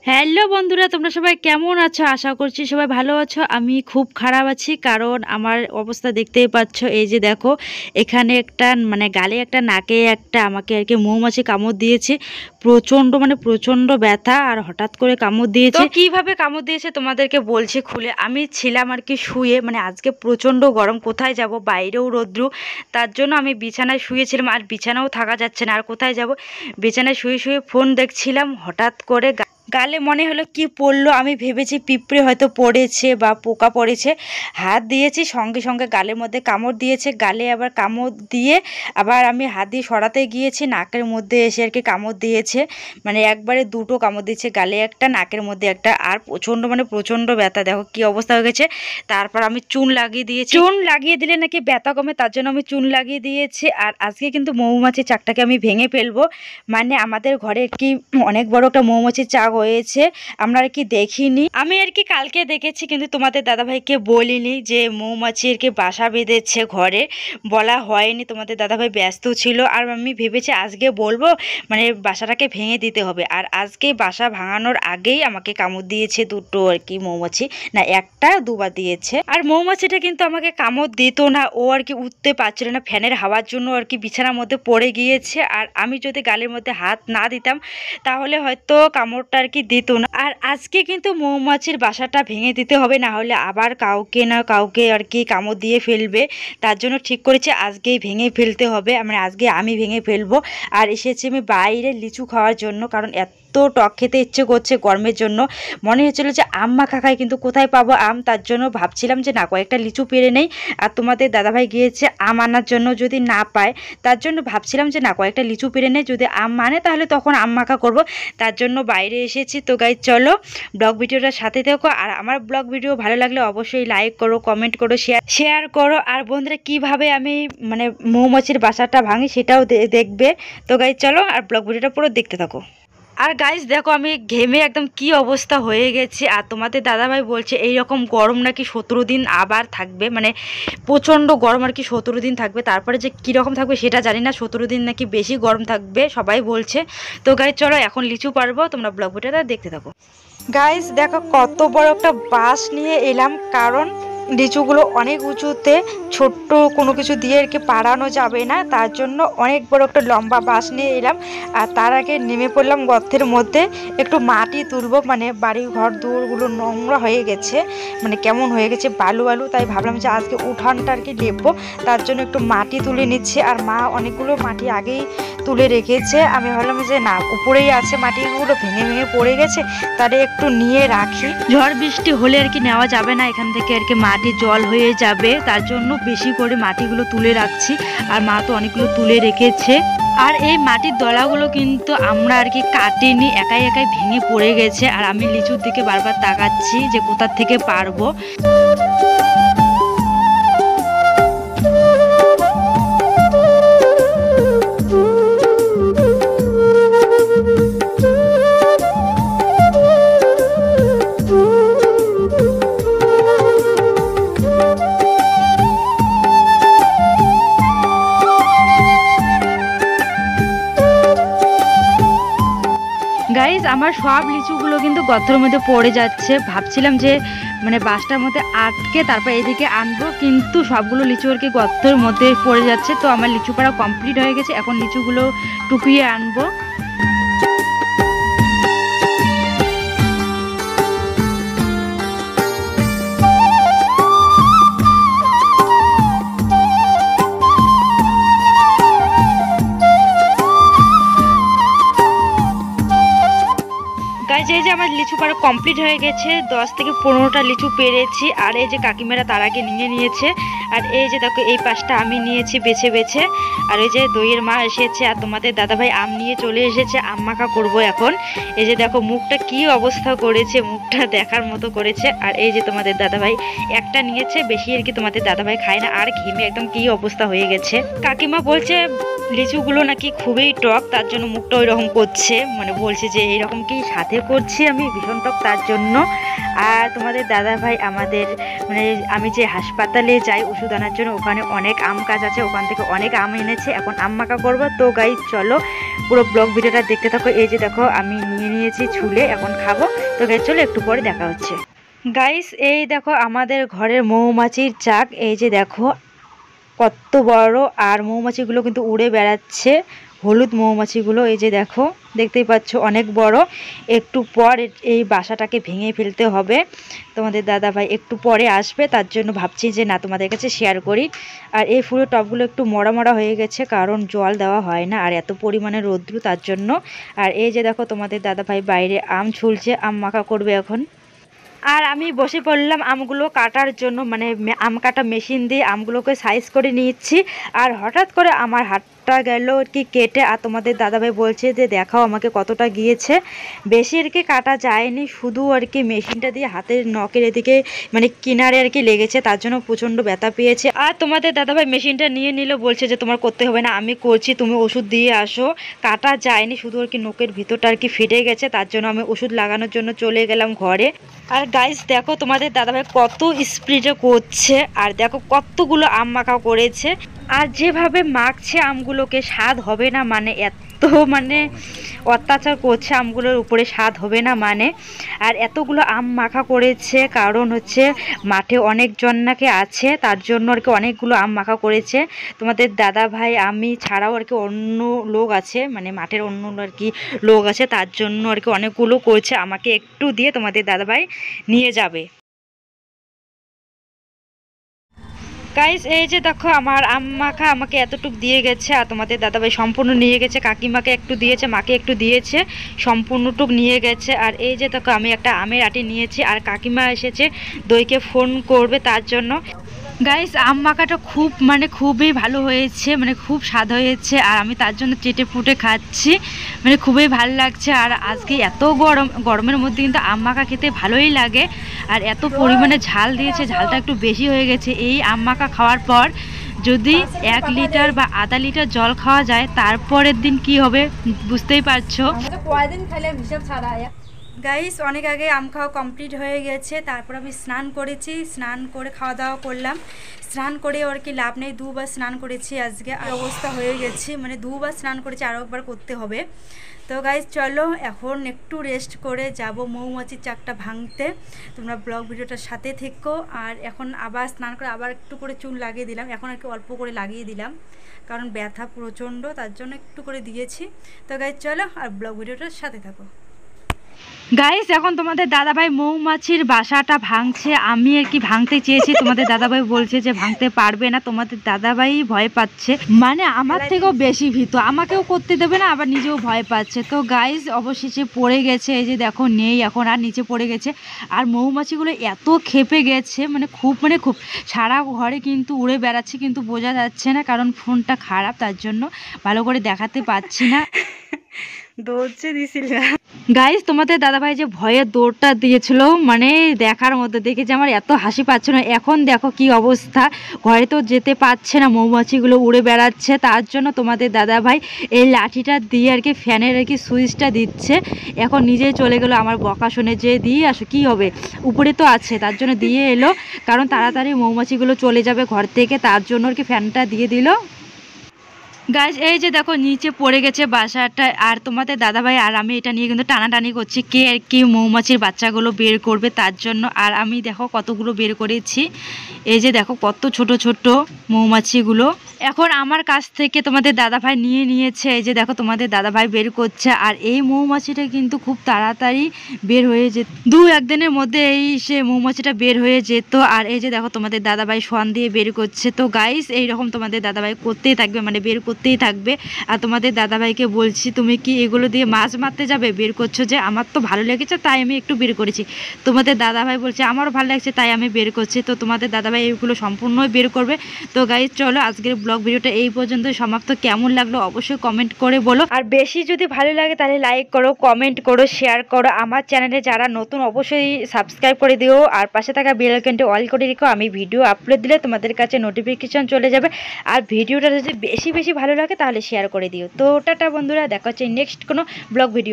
Hello বন্ধুরা, তোমরা সবাই কেমন আছো? আশা করছি সবাই ভালো আছো। আমি খুব খারাপ আছি, কারণ আমার অবস্থা দেখতেই পাচ্ছ। এই যে দেখো, এখানে একটা গালে একটা, নাকে একটা আমাকে আর কি মৌমাছি কামড় দিয়েছে। প্রচণ্ড ব্যথা, আর হঠাৎ করে কামড় দিয়েছে। তো কিভাবে কামড় দিয়েছে তোমাদেরকে বলছি খুলে। আমি ছিলাম আর কি শুয়ে, আজকে প্রচণ্ড গরম, কোথায় যাব, বাইরেও রৌদ্র, তার জন্য আমি বিছানায় শুয়েছিলাম। আর বিছানাও থাকা যাচ্ছে না, আর কোথায় যাব। বিছানায় শুয়ে শুয়ে ফোন দেখছিলাম, হঠাৎ করে গালে মনে হলো কি পড়লো। আমি ভেবেছি পিঁপড়ে হয়তো পড়েছে বা পোকা পড়েছে। হাত দিয়েছি, সঙ্গে সঙ্গে গালের মধ্যে কামড় দিয়েছে। গালে আবার কামড় দিয়ে আবার আমি হাত দিয়ে সরাতে গিয়েছি, নাকের মধ্যে এসে আর কি কামড় দিয়েছে। একবারে দুটো কামড় দিয়েছে, গালে একটা, নাকের মধ্যে একটা। আর প্রচণ্ড ব্যথা, দেখো কি অবস্থা হয়ে গেছে। তারপর আমি চুন লাগিয়ে দিয়েছি। চুন লাগিয়ে দিলে নাকি ব্যথা কমে, তার জন্য আমি চুন লাগিয়ে দিয়েছি। আর আজকে কিন্তু মৌমাছির চাকটাকে আমি ভেঙে ফেলবো। আমাদের ঘরে কি অনেক বড় একটা মৌমাছির চাক হয়েছে, আমরা আর কি দেখিনি। আমি আর কি কালকে দেখেছি, কিন্তু তোমাদের দাদাভাইকে বলিনি যে মৌমাছি আর কি বাসা বেঁধেছে ঘরে, বলা হয়নি। তোমাদের দাদাভাই ব্যস্ত ছিল, আর আমি ভেবেছি আজকে বলবো, বাসাটাকে ভেঙে দিতে হবে। আর আজকে বাসা ভাঙানোর আগেই আমাকে কামড় দিয়েছে দুটো আর কি মৌমাছি, না একটা দুবার দিয়েছে। আর মৌমাছিটা কিন্তু আমাকে কামড় দিত না, ও আর কি উঠতে পারছিল না, ফ্যানের হাওয়ার জন্য আর কি বিছানার মধ্যে পড়ে গিয়েছে। আর আমি যদি গালের মধ্যে হাত না দিতাম, তাহলে হয়তো কামড়টা আর কি দিত না। আর আজকে কিন্তু মৌমাছির বাসাটা ভেঙে দিতে হবে, না হলে আবার কাউকে না কাউকে আর কি কামড় দিয়ে ফেলবে। তার জন্য ঠিক করেছি আজকেই ভেঙে ফেলতে হবে, আজকে আমি ভেঙে ফেলবো। আর এসেছি আমি বাইরে লিচু খাওয়ার জন্য, কারণ এত টক খেতে ইচ্ছে করছে গরমের জন্য। মনে হচ্ছিল যে আম মাখা খাই, কিন্তু কোথায় পাবো আম, তার জন্য ভাবছিলাম যে না, কয়েকটা লিচু পেরে নেই। আর তোমাদের দাদাভাই গিয়েছে আম আনার জন্য, যদি না পায় তার জন্য ভাবছিলাম যে না, কয়েকটা লিচু পেরে নেই, যদি আম মানে তাহলে তখন আম মাখা করব। তার জন্য বাইরে এসেছি। তো গাইজ চলো ব্লগ ভিডিওটার সাথে দেখো। আর আমার ব্লগ ভিডিও ভালো লাগলে অবশ্যই লাইক করো, কমেন্ট করো, শেয়ার করো। আর বন্ধুরা কিভাবে আমি মৌমাছির বাসাটা ভাঙি সেটাও দেখবে। তো গাইজ চলো, আর ব্লগ ভিডিওটা পুরো দেখতে থাকো। আর গাইজ দেখো, আমি ঘেমে একদম কি অবস্থা হয়ে গেছে। আর তোমাদের দাদাভাই বলছে এইরকম গরম নাকি 17 দিন আবার থাকবে, প্রচণ্ড গরম আর কি 17 দিন থাকবে। তারপরে যে কীরকম থাকবে সেটা জানি না, 17 দিন নাকি বেশি গরম থাকবে সবাই বলছে। তো গাইজ চলো এখন লিচু পারবো, তোমরা ব্লগ ভিডিওটা দেখতে থাকো। গাইজ দেখো কত বড় একটা বাঁশ নিয়ে এলাম, কারণ লিচুগুলো অনেক উঁচুতে, ছোট্ট কোনো কিছু দিয়ে আর কি পাড়ানো যাবে না, তার জন্য অনেক বড় একটা লম্বা বাঁশ নিয়ে এলাম। আর তার আগে নেমে পড়লাম গর্তের মধ্যে, একটু মাটি তুলবো। বাড়ি ঘর দুয়ারগুলো নোংরা হয়ে গেছে, কেমন হয়ে গেছে, বালু বালু। তাই ভাবলাম যে আজকে উঠানটা আর কি লেপবো, তার জন্য একটু মাটি তুলে নিচ্ছে। আর মা অনেকগুলো মাটি আগেই তুলে রেখেছে, আমি ভাবলাম যে না, উপরেই আছে মাটিগুলো, ভেঙে ভেঙে পড়ে গেছে, তারে একটু নিয়ে রাখি। ঝড় বৃষ্টি হলে আর কি নেওয়া যাবে না, এখান থেকে আর কি মাটি জল হয়ে যাবে, তার জন্য বেশি করে মাটিগুলো তুলে রাখছি। আর মা তো অনেকগুলো তুলে রেখেছে। আর এই মাটির দলাগুলো কিন্তু আমরা আর কি কাটিনি, একাই একাই ভেঙে পড়ে গেছে। আর আমি লিচুর দিকে বারবার তাকাচ্ছি যে কোথা থেকে পারবো। গাইজ আমার সব লিচুগুলো কিন্তু গর্তের মধ্যে পড়ে যাচ্ছে। ভাবছিলাম যে বাঁশটার মধ্যে আটকে তারপর এদিকে আনবো, কিন্তু সবগুলো লিচু আর কি গর্তের মধ্যে পড়ে যাচ্ছে। তো আমার লিচু পাড়া কমপ্লিট হয়ে গেছে, এখন লিচুগুলো টুকিয়ে আনবো। এই যে আমার লিচু পাড়া কমপ্লিট হয়ে গেছে, 10 থেকে 15টা লিচু পেরেছি। আর এই যে কাকিমারা তার আগে নিয়ে নিয়েছে। আর এই যে দেখো এই পাশটা আমি নিয়েছি বেছে বেছে। আর এই যে দইয়ের মা এসেছে, আর তোমাদের দাদাভাই আম নিয়ে চলে এসেছে, আম মাখা করবো এখন। এই যে দেখো মুখটা কি অবস্থা করেছে, মুখটা দেখার মতো করেছে। আর এই যে তোমাদের দাদাভাই একটা নিয়েছে, বেশি আর কি তোমাদের দাদাভাই খায় না। আর ঘেমে একদম কি অবস্থা হয়ে গেছে। কাকিমা বলছে লিচুগুলো নাকি খুবই টক, তার জন্য মুখটা ওই রকম করছে, মানে বলছে যে এইরকম কি সাথে করছি আমি, ভীষণ টক তার জন্য। আর তোমাদের দাদা ভাই আমাদের মানে আমি যে হাসপাতালে যাই ওষুধ আনার জন্য, ওখানে অনেক আম গাছ আছে, ওখান থেকে অনেক আম এনেছে, এখন আম মাখা করবো। তো গাইস চলো পুরো ব্লগ ভিডিওটা দেখতে থাকো। এই যে দেখো আমি নিয়ে নিয়েছি ছুলে, এখন খাবো। তো গাইস চলো একটু পরে দেখা হচ্ছে। গাইস এই দেখো আমাদের ঘরের মৌমাছির চাক, এই যে দেখো কত বড়, আর মৌমাছিগুলো কিন্তু উড়ে বেড়াচ্ছে, হলুদ মৌমাছিগুলো। এই যে দেখো দেখতেই পাচ্ছ অনেক বড়। একটু পর এই বাসাটাকে ভেঙে ফেলতে হবে। তোমাদের দাদা ভাই একটু পরে আসবে, তার জন্য ভাবছি যে না তোমাদের কাছে শেয়ার করি। আর এই ফুলের টবগুলো একটু মরা মরা হয়ে গেছে, কারণ জল দেওয়া হয় না আর এত পরিমাণে রৌদ্র, তার জন্য। আর এই যে দেখো তোমাদের দাদা ভাই বাইরে আম ছুলছে, আম মাখা করবে এখন। আর আমি বসে পড়লাম আমগুলো কাটার জন্য, মানে আম কাটা মেশিন দিয়ে আমগুলোকে সাইজ করে নিচ্ছি। আর হঠাৎ করে আমার হাতটা গেল আর কি কেটে, আর তোমাদের দাদাভাই বলছে যে দেখাও আমাকে কতটা গিয়েছে। বেশি আর কি কাটা যায়নি, শুধু আর কি মেশিনটা দিয়ে হাতের নখের এদিকে মানে কিনারে আর কি লেগেছে, তার জন্য প্রচণ্ড ব্যথা পেয়েছে। আর তোমাদের দাদাভাই মেশিনটা নিয়ে নিল, বলছে যে তোমার করতে হবে না, আমি করছি, তুমি ওষুধ দিয়ে আসো। কাটা যায়নি, শুধু আর কি নখের ভিতরটা আর কি ফেটে গেছে, তার জন্য আমি ওষুধ লাগানোর জন্য চলে গেলাম ঘরে। আর গাইস দেখো তোমাদের দাদাভাই কত স্পিডে করছে, আর দেখো কতগুলো আম মাখা করেছে। আর যেভাবে মাখছে আমগুলোকে, স্বাদ হবে না মানে, এত মানে অত্যাচার করছে আমগুলোর উপরে, স্বাদ হবে না মানে। আর এতগুলো আম মাখা করেছে কারণ হচ্ছে মাঠে অনেকজন নাকি আছে, তার জন্য আর কি অনেকগুলো আম মাখা করেছে। তোমাদের দাদা ভাই আমি ছাড়াও আর কি অন্য লোক আছে, মানে মাঠের অন্য আর কি লোক আছে, তার জন্য আর কি অনেকগুলো করেছে। আমাকে একটু দিয়ে তোমাদের দাদা ভাই নিয়ে যাবে। গাইস এই যে দেখো আমার আম মাখা আমাকে এতটুক দিয়ে গেছে, আর তোমাদের দাদাভাই সম্পূর্ণ নিয়ে গেছে, কাকিমাকে একটু দিয়েছে, মাকে একটু দিয়েছে, সম্পূর্ণটুক নিয়ে গেছে। আর এই যে দেখো আমি একটা আমের আটি নিয়েছি, আর কাকিমা এসেছে দইকে ফোন করবে তার জন্য। গাইস আম মাখাটা খুব মানে খুবই ভালো হয়েছে, মানে খুব স্বাদ হয়েছে, আর আমি তার জন্য চেটে ফুটে খাচ্ছি, মানে খুবই ভালো লাগছে। আর আজকে এত গরমের মধ্যে কিন্তু আম মাখা খেতে ভালোই লাগে। আর এত পরিমাণে ঝাল দিয়েছে, ঝালটা একটু বেশি হয়ে গেছে। এই আম মাখা খাওয়ার পর যদি 1 লিটার বা আধা লিটার জল খাওয়া যায়, তারপরের দিন কি হবে বুঝতেই পারছো। গাইস অনেক আগে আম খাওয়া কমপ্লিট হয়ে গেছে, তারপর আমি স্নান করেছি, স্নান করে খাওয়া দাওয়া করলাম। স্নান করে আর কি লাভ নেই, দুবার স্নান করেছি আজকে, আর অবস্থা হয়ে গেছে, মানে দুবার স্নান করেছি, আরও একবার করতে হবে। তো গাইস চলো এখন একটু রেস্ট করে যাব মৌমাছির চাকটা ভাঙতে। তোমরা ব্লগ ভিডিওটার সাথে থেকো। আর এখন আবার স্নান করে আবার একটু করে চুন লাগিয়ে দিলাম, এখন আর কি অল্প করে লাগিয়ে দিলাম, কারণ ব্যথা প্রচণ্ড, তার জন্য একটু করে দিয়েছি। তো গাইস চলো আর ব্লগ ভিডিওটার সাথে থাকো। গাইস এখন তোমাদের দাদাভাই মৌমাছির বাসাটা ভাঙছে, আমি আর কি ভাঙতে চেয়েছি, তোমাদের দাদাভাই বলছে যে ভাঙতে পারবে না, তোমাদের দাদাভাই ভয় পাচ্ছে, মানে আমার থেকেও বেশি ভীত, আমাকেও করতে দেবে না, আবার নিজেও ভয় পাচ্ছে। তো গাইস অবশেষে পড়ে গেছে, এই যে দেখো নেই এখন, আর নিচে পড়ে গেছে। আর মৌমাছিগুলো এত খেপে গেছে, মানে খুব সারা ঘরে কিন্তু উড়ে বেড়াচ্ছে, কিন্তু বোঝা যাচ্ছে না, কারণ ফোনটা খারাপ, তার জন্য ভালো করে দেখাতে পাচ্ছি না। দৌড়ছে দিছিল গাইস, তোমাদের দাদাভাই যে ভয়ের দৌড়টা দিয়েছিল, মানে দেখার মধ্যে, দেখে যে আমার এত হাসি পাচ্ছে না। এখন দেখো কি অবস্থা, ঘরে তো যেতে পারছে না, মৌমাছিগুলো উড়ে বেড়াচ্ছে, তার জন্য তোমাদের দাদাভাই এই লাঠিটা দিয়ে আর কি ফ্যানের আর কি সুইচটা দিচ্ছে। এখন নিজেই চলে গেলো, আমার বকা শুনে যে দিয়ে আসো, কি হবে, উপরে তো আছে, তার জন্য দিয়ে এলো, কারণ তাড়াতাড়ি মৌমাছিগুলো চলে যাবে ঘর থেকে, তার জন্য আর কি ফ্যানটা দিয়ে দিল। গাইস এই যে দেখো নিচে পড়ে গেছে বাসাটা, আর তোমাদের দাদাভাই আর আমি এটা নিয়ে কিন্তু টানাটানি করছি, কে আর কি মৌমাছির বাচ্চাগুলো বের করবে তার জন্য। আর আমি দেখো কতগুলো বের করেছি, এই যে দেখো কত ছোট ছোট মৌমাছিগুলো। এখন আমার কাছ থেকে তোমাদের দাদাভাই নিয়ে নিয়েছে, এই যে দেখো তোমাদের দাদাভাই বের করছে। আর এই মৌমাছিটা কিন্তু খুব তাড়াতাড়ি বের হয়ে যেত, 2-1 দিনের মধ্যে এই সে মৌমাছিটা বের হয়ে যেত। আর এই যে দেখো তোমাদের দাদাভাই সোয়ান দিয়ে বের করছে। তো গাইস এইরকম তোমাদের দাদাভাই করতেই থাকবে, মানে বের করতেই থাকবে। আর তোমাদের দাদাভাইকে বলছি তুমি কি এগুলো দিয়ে মাছ মারতে যাবে, বের করছো যে, আমার তো ভালো লেগেছে তাই আমি একটু বের করেছি। তোমাদের দাদাভাই বলছে আমারও ভালো লাগছে তাই আমি বের করছি। তো তোমাদের দাদাভাই এইগুলো সম্পূর্ণই বের করবে। তো গাইস চলো আজকের ব্লগ ভিডিওটা এই পর্যন্ত সমাপ্ত। কেমন লাগলো অবশ্যই কমেন্ট করে বলো, আর বেশি যদি ভালো লাগে তাহলে লাইক করো, কমেন্ট করো, শেয়ার করো। আমার চ্যানেলে যারা নতুন অবশ্যই সাবস্ক্রাইব করে দিও, আর পাশে থাকা বেল আইকনটি অল করে রেখো, আমি ভিডিও আপলোড দিলে তোমাদের কাছে নোটিফিকেশন চলে যাবে। আর ভিডিওটা যদি বেশি ভালো ভালো লাগে তাহলে শেয়ার করে দিও। তো টাটা বন্ধুরা, দেখা হচ্ছে নেক্সট কোনো ব্লগ ভিডিও।